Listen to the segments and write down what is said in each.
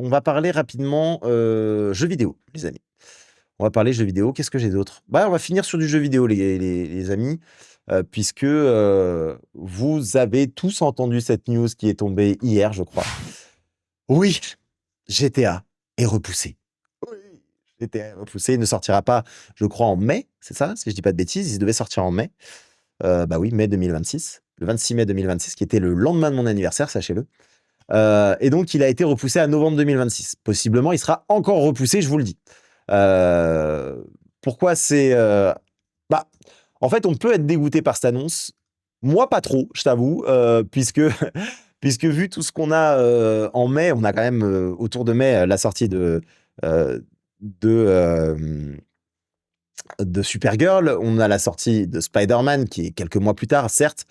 on va parler rapidement jeux vidéo, les amis. On va parler jeux vidéo. Qu'est-ce que j'ai d'autre? Bah, on va finir sur du jeu vidéo, les amis, puisque vous avez tous entendu cette news qui est tombée hier, je crois. Oui, GTA est repoussé. Oui, GTA est repoussé. Il ne sortira pas, je crois, en mai, c'est ça? Si je dis pas de bêtises, il devait sortir en mai. Bah oui, mai 2026. Le 26 mai 2026, qui était le lendemain de mon anniversaire, sachez-le. Et donc, il a été repoussé à novembre 2026. Possiblement, il sera encore repoussé, je vous le dis. Pourquoi c'est... Bah, en fait, on peut être dégoûté par cette annonce. Moi, pas trop, je t'avoue, puisque, puisque vu tout ce qu'on a en mai, on a quand même autour de mai la sortie euh, de, euh, de Supergirl, on a la sortie de Spider-Man qui est quelques mois plus tard, certes,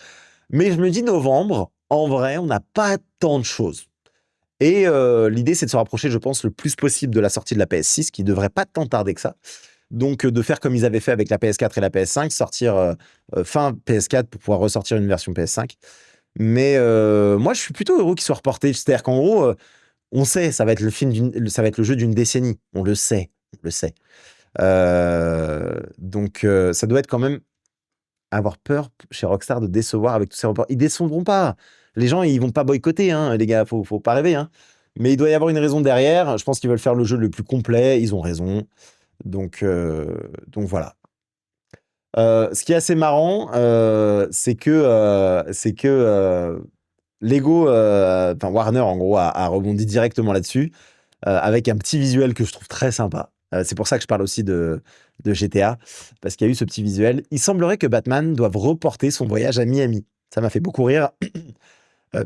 mais je me dis novembre, en vrai, on n'a pas tant de choses. Et l'idée, c'est de se rapprocher, je pense, le plus possible de la sortie de la PS6, qui devrait pas tant tarder que ça. Donc, de faire comme ils avaient fait avec la PS4 et la PS5, sortir fin PS4 pour pouvoir ressortir une version PS5. Mais moi, je suis plutôt heureux qu'il soit reporté. C'est-à-dire qu'en gros, on sait, ça va être ça va être le jeu d'une décennie. On le sait, on le sait. Donc, ça doit être quand même avoir peur chez Rockstar de décevoir avec tous ces reports. Ils décevront pas. Les gens, ils vont pas boycotter, hein, les gars. Faut pas rêver, hein. Mais il doit y avoir une raison derrière. Je pense qu'ils veulent faire le jeu le plus complet. Ils ont raison. Donc voilà. Ce qui est assez marrant, c'est que Lego, enfin Warner en gros, a rebondi directement là-dessus avec un petit visuel que je trouve très sympa. C'est pour ça que je parle aussi de GTA, parce qu'il y a eu ce petit visuel. Il semblerait que Batman doive reporter son voyage à Miami. Ça m'a fait beaucoup rire.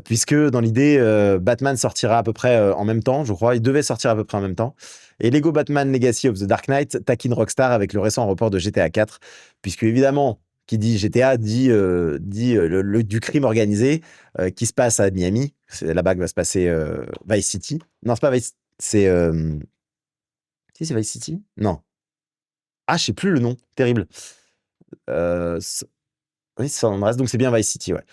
Puisque dans l'idée, Batman sortira à peu près en même temps, je crois. Il devait sortir à peu près en même temps. Et Lego Batman Legacy of the Dark Knight taquine Rockstar avec le récent report de GTA 4, puisque évidemment, qui dit GTA dit, du crime organisé qui se passe à Miami. Là-bas que va se passer Vice City. Non, c'est pas Vice, c'est... Si, c'est Vice City? Non. Ah, je sais plus le nom. Terrible. Euh, c- oui, c'est San Andreas, donc c'est bien Vice City, ouais.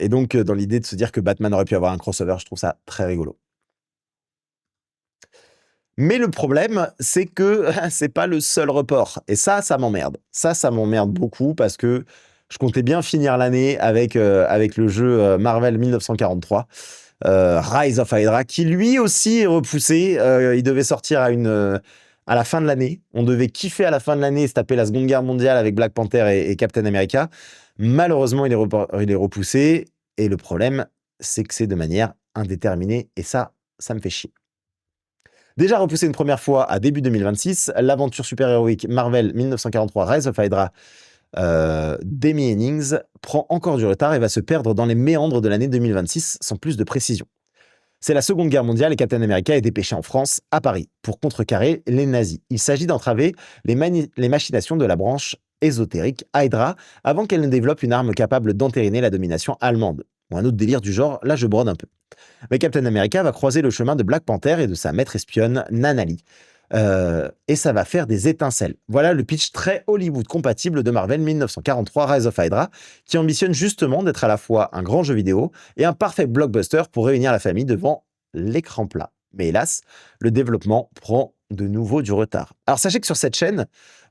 Et donc, dans l'idée de se dire que Batman aurait pu avoir un crossover, je trouve ça très rigolo. Mais le problème, c'est que c'est pas le seul report. Et ça m'emmerde. Ça m'emmerde beaucoup parce que je comptais bien finir l'année avec le jeu Marvel 1943, Rise of Hydra, qui lui aussi est repoussé. Il devait sortir à la fin de l'année. On devait kiffer à la fin de l'année et se taper la Seconde Guerre mondiale avec Black Panther et Captain America. Malheureusement, il est repoussé. Et le problème, c'est que c'est de manière indéterminée. Et ça me fait chier. Déjà repoussé une première fois à début 2026, l'aventure super-héroïque Marvel 1943 Rise of Hydra d'Amy Hennings prend encore du retard et va se perdre dans les méandres de l'année 2026 sans plus de précision. C'est la Seconde Guerre mondiale et Captain America est dépêché en France, à Paris, pour contrecarrer les nazis. Il s'agit d'entraver les machinations de la branche ésotérique Hydra avant qu'elle ne développe une arme capable d'entériner la domination allemande. Ou un autre délire du genre, là je brode un peu. Mais Captain America va croiser le chemin de Black Panther et de sa maître espionne Nanali. Et ça va faire des étincelles. Voilà le pitch très Hollywood compatible de Marvel 1943 Rise of Hydra, qui ambitionne justement d'être à la fois un grand jeu vidéo et un parfait blockbuster pour réunir la famille devant l'écran plat. Mais hélas, le développement prend de nouveau du retard. Alors sachez que sur cette chaîne,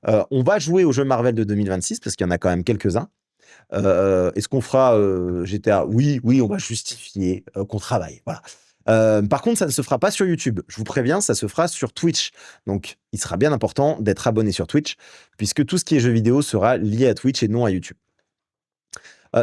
on va jouer aux jeux Marvel de 2026, parce qu'il y en a quand même quelques-uns. Est-ce qu'on fera GTA? Oui, on va justifier qu'on travaille. Voilà. Par contre, ça ne se fera pas sur YouTube. Je vous préviens, ça se fera sur Twitch. Donc, il sera bien important d'être abonné sur Twitch, puisque tout ce qui est jeux vidéo sera lié à Twitch et non à YouTube.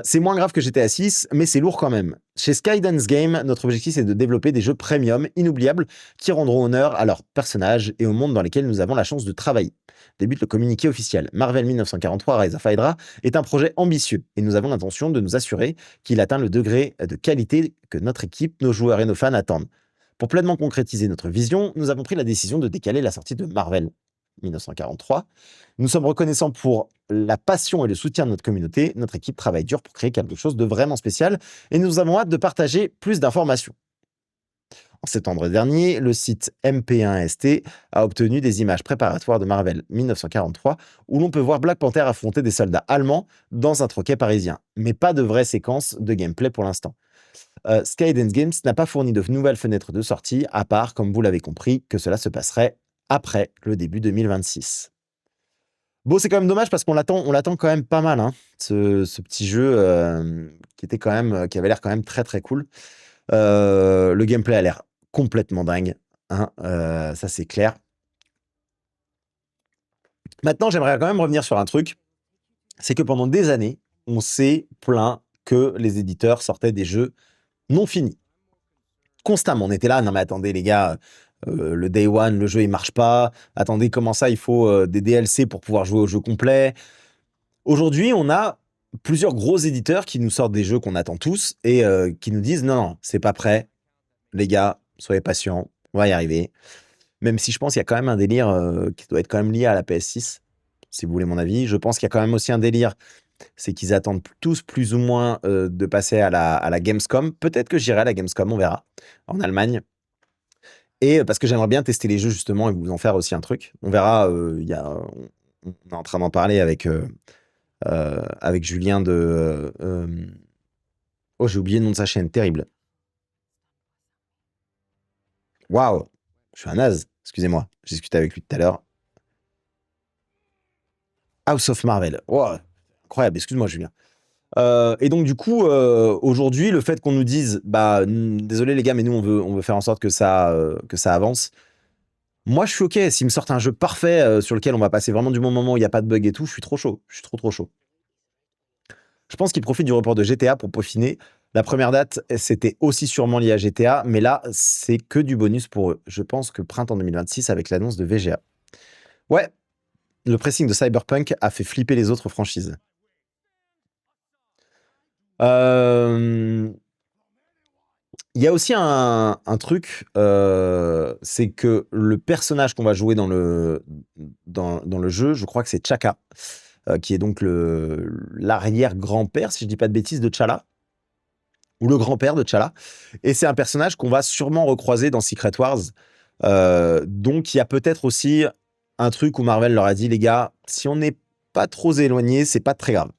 C'est moins grave que GTA 6, mais c'est lourd quand même. Chez Skydance Game, notre objectif est de développer des jeux premium, inoubliables, qui rendront honneur à leurs personnages et au monde dans lesquels nous avons la chance de travailler. Débute le communiqué officiel. Marvel 1943 Rise of Hydra est un projet ambitieux et nous avons l'intention de nous assurer qu'il atteint le degré de qualité que notre équipe, nos joueurs et nos fans attendent. Pour pleinement concrétiser notre vision, nous avons pris la décision de décaler la sortie de Marvel 1943. Nous sommes reconnaissants pour la passion et le soutien de notre communauté. Notre équipe travaille dur pour créer quelque chose de vraiment spécial et nous avons hâte de partager plus d'informations. En septembre dernier, le site MP1ST a obtenu des images préparatoires de Marvel 1943 où l'on peut voir Black Panther affronter des soldats allemands dans un troquet parisien, mais pas de vraies séquences de gameplay pour l'instant. Skydance Games n'a pas fourni de nouvelles fenêtres de sortie, à part, comme vous l'avez compris, que cela se passerait après le début 2026. Bon, c'est quand même dommage parce on l'attend quand même pas mal, hein, ce petit jeu qui était quand même, qui avait l'air quand même très très cool. Le gameplay a l'air complètement dingue, hein, ça c'est clair. Maintenant, j'aimerais quand même revenir sur un truc, c'est que pendant des années, on s'est plaint que les éditeurs sortaient des jeux non finis. Constamment, on était là, non mais attendez les gars, le day one, le jeu il marche pas. Attendez, comment ça, il faut des DLC pour pouvoir jouer au jeu complet. Aujourd'hui, on a plusieurs gros éditeurs qui nous sortent des jeux qu'on attend tous et qui nous disent non, non, c'est pas prêt, les gars, soyez patients, on va y arriver. Même si je pense qu'il y a quand même un délire qui doit être quand même lié à la PS6, si vous voulez mon avis. Je pense qu'il y a quand même aussi un délire, c'est qu'ils attendent tous plus ou moins de passer à la Gamescom. Peut-être que j'irai à la Gamescom, on verra, en Allemagne. Et parce que j'aimerais bien tester les jeux justement et vous en faire aussi un truc. On verra, on est en train d'en parler avec Julien de... oh, j'ai oublié le nom de sa chaîne, terrible. Waouh, je suis un naze, excusez-moi. J'ai discuté avec lui tout à l'heure. House of Marvel. Wow, incroyable, excuse-moi Julien. Et donc du coup, aujourd'hui, le fait qu'on nous dise, bah désolé les gars, mais nous on veut faire en sorte que ça avance. Moi, je suis ok. S'ils me sortent un jeu parfait sur lequel on va passer vraiment du bon moment, où il n'y a pas de bug et tout, je suis trop chaud. Je suis trop trop chaud. Je pense qu'ils profitent du report de GTA pour peaufiner. La première date, c'était aussi sûrement lié à GTA, mais là, c'est que du bonus pour eux. Je pense que printemps 2026 avec l'annonce de VGA. Ouais, le pressing de Cyberpunk a fait flipper les autres franchises. Il y a aussi un truc, c'est que le personnage qu'on va jouer dans le jeu, je crois que c'est Chaka, qui est donc l'arrière-grand-père, si je dis pas de bêtises, de T'Challa, ou le grand-père de T'Challa. Et c'est un personnage qu'on va sûrement recroiser dans Secret Wars. Donc il y a peut-être aussi un truc où Marvel leur a dit, les gars, si on n'est pas trop éloigné, c'est pas très grave.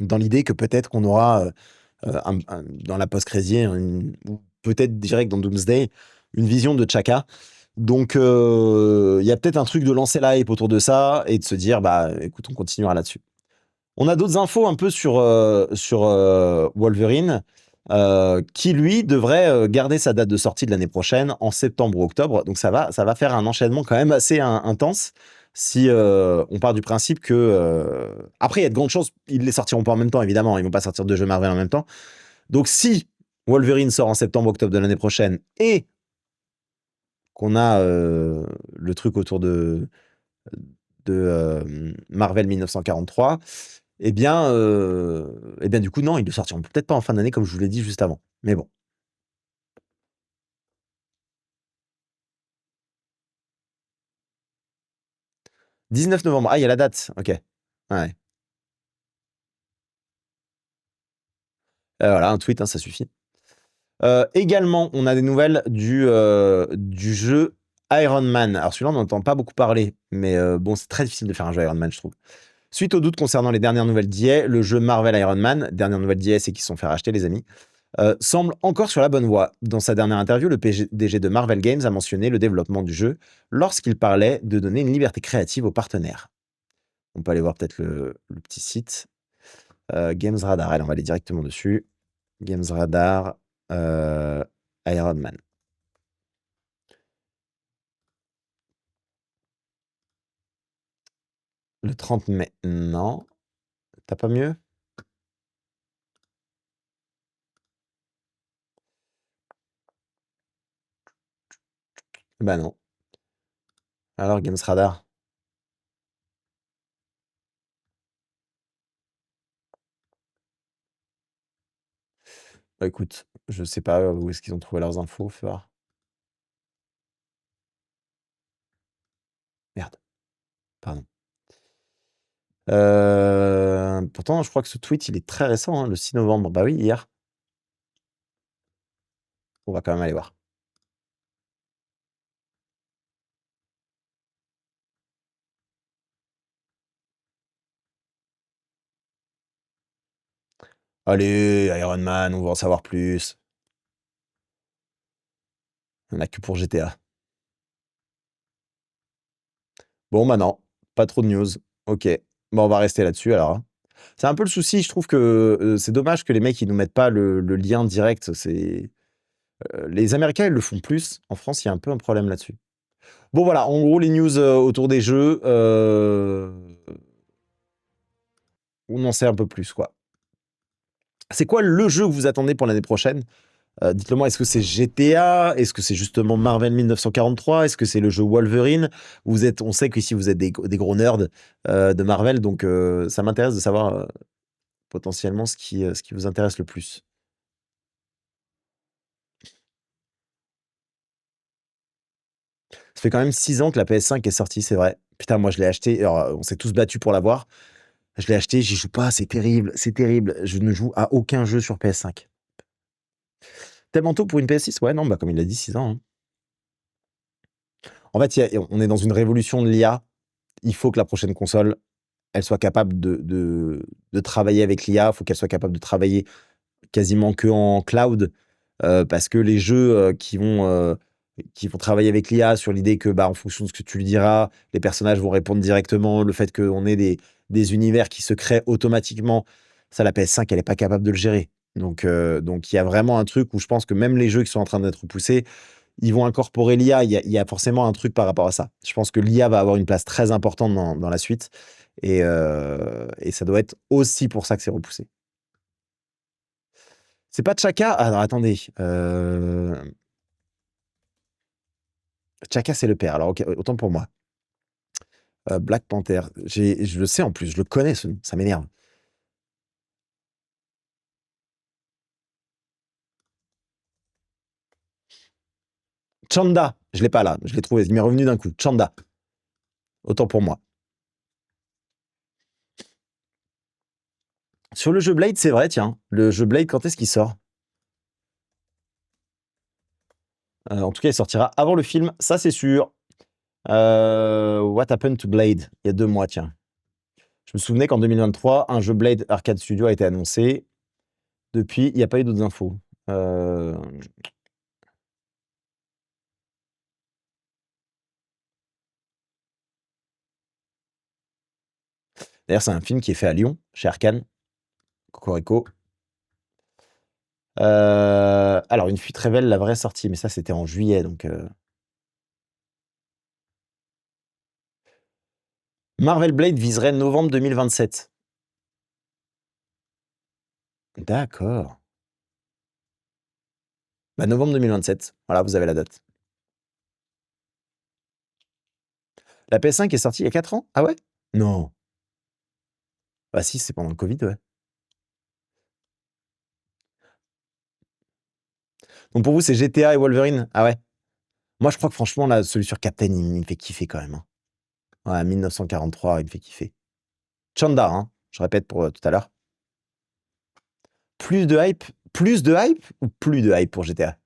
Dans l'idée que peut-être qu'on aura dans la post-crédit, ou peut-être direct dans Doomsday, une vision de Chaka. Donc, il y a peut-être un truc de lancer la hype autour de ça et de se dire, bah, écoute, on continuera là-dessus. On a d'autres infos un peu sur Wolverine, qui lui devrait garder sa date de sortie de l'année prochaine en septembre ou octobre. Donc ça va faire un enchaînement quand même assez intense. Si on part du principe que après il y a de grandes chances, ils les sortiront pas en même temps évidemment, ils vont pas sortir deux jeux Marvel en même temps. Donc si Wolverine sort en septembre-octobre de l'année prochaine et qu'on a le truc autour de Marvel 1943, eh bien du coup non, ils ne sortiront peut-être pas en fin d'année comme je vous l'ai dit juste avant. Mais bon. 19 novembre. Ah, il y a la date. Ok. Ouais. Voilà, un tweet, hein, ça suffit. Également, on a des nouvelles du jeu Iron Man. Alors celui-là, on n'entend pas beaucoup parler, mais bon, c'est très difficile de faire un jeu Iron Man, je trouve. Suite aux doutes concernant les dernières nouvelles d'EA, le jeu Marvel Iron Man, dernière nouvelle d'EA, c'est qu'ils se sont fait racheter, les amis, semble encore sur la bonne voie. Dans sa dernière interview, le PDG de Marvel Games a mentionné le développement du jeu lorsqu'il parlait de donner une liberté créative aux partenaires. On peut aller voir peut-être le petit site. Games Radar, allez, on va aller directement dessus. Games Radar, Iron Man. Le 30 mai, non. T'as pas mieux? Bah non. Alors, Games Radar. Bah écoute, je sais pas où est-ce qu'ils ont trouvé leurs infos, feu voir. Merde, pardon. Pourtant, je crois que ce tweet, il est très récent, hein, le 6 novembre. Bah oui, hier. On va quand même aller voir. Allez, Iron Man, on va en savoir plus. On a que pour GTA. Bon, bah non, pas trop de news. Ok, bon, on va rester là-dessus alors, hein. C'est un peu le souci, je trouve que c'est dommage que les mecs ils nous mettent pas le lien direct. Les Américains ils le font plus. En France, il y a un peu un problème là-dessus. Bon voilà, en gros les news autour des jeux, on en sait un peu plus quoi. C'est quoi le jeu que vous attendez pour l'année prochaine? Dites-le moi, est-ce que c'est GTA? Est-ce que c'est justement Marvel 1943? Est-ce que c'est le jeu Wolverine? On sait qu'ici vous êtes des gros nerds de Marvel, donc ça m'intéresse de savoir potentiellement ce qui vous intéresse le plus. Ça fait quand même 6 ans que la PS5 est sortie, c'est vrai. Putain, moi je l'ai acheté, alors on s'est tous battus pour l'avoir. Je l'ai acheté, j'y joue pas, c'est terrible, c'est terrible. Je ne joue à aucun jeu sur PS5. Tellement tôt pour une PS6? Ouais, non, bah comme il l'a dit, 6 ans, hein. En fait, on est dans une révolution de l'IA. Il faut que la prochaine console, elle soit capable de travailler avec l'IA. Il faut qu'elle soit capable de travailler quasiment que en cloud. Parce que les jeux qui vont travailler avec l'IA sur l'idée que, bah, en fonction de ce que tu lui diras, les personnages vont répondre directement, le fait qu'on ait des univers qui se créent automatiquement, ça, la PS5, elle est pas capable de le gérer. Donc il y a vraiment un truc où je pense que même les jeux qui sont en train d'être poussés, ils vont incorporer l'IA. Il y a forcément un truc par rapport à ça. Je pense que l'IA va avoir une place très importante dans la suite et ça doit être aussi pour ça que c'est repoussé. C'est pas Chaka? Alors attendez, Chaka, c'est le père. Alors OK, autant pour moi. Black Panther, je le sais en plus, je le connais ce nom, ça m'énerve. Chanda, je l'ai pas là, je l'ai trouvé, il m'est revenu d'un coup. Chanda, autant pour moi. Sur le jeu Blade, c'est vrai, tiens, le jeu Blade, quand est-ce qu'il sort? En tout cas, il sortira avant le film, ça c'est sûr. What Happened to Blade? Il y a 2 mois, tiens. Je me souvenais qu'en 2023, un jeu Blade Arcade Studio a été annoncé. Depuis, il n'y a pas eu d'autres infos. D'ailleurs, c'est un film qui est fait à Lyon, chez Arkane. Cocorico. Alors, une fuite révèle la vraie sortie, mais ça, c'était en juillet, donc... Marvel Blade viserait novembre 2027. D'accord. Bah, novembre 2027. Voilà, vous avez la date. La PS5 est sortie il y a 4 ans? Ah ouais? Non. Bah si, c'est pendant le Covid, ouais. Donc pour vous, c'est GTA et Wolverine? Ah ouais? Moi, je crois que franchement, là, celui sur Captain, il me fait kiffer quand même, hein. Ouais, 1943, il me fait kiffer. Chanda, hein, je répète pour tout à l'heure. Plus de hype ou plus de hype pour GTA?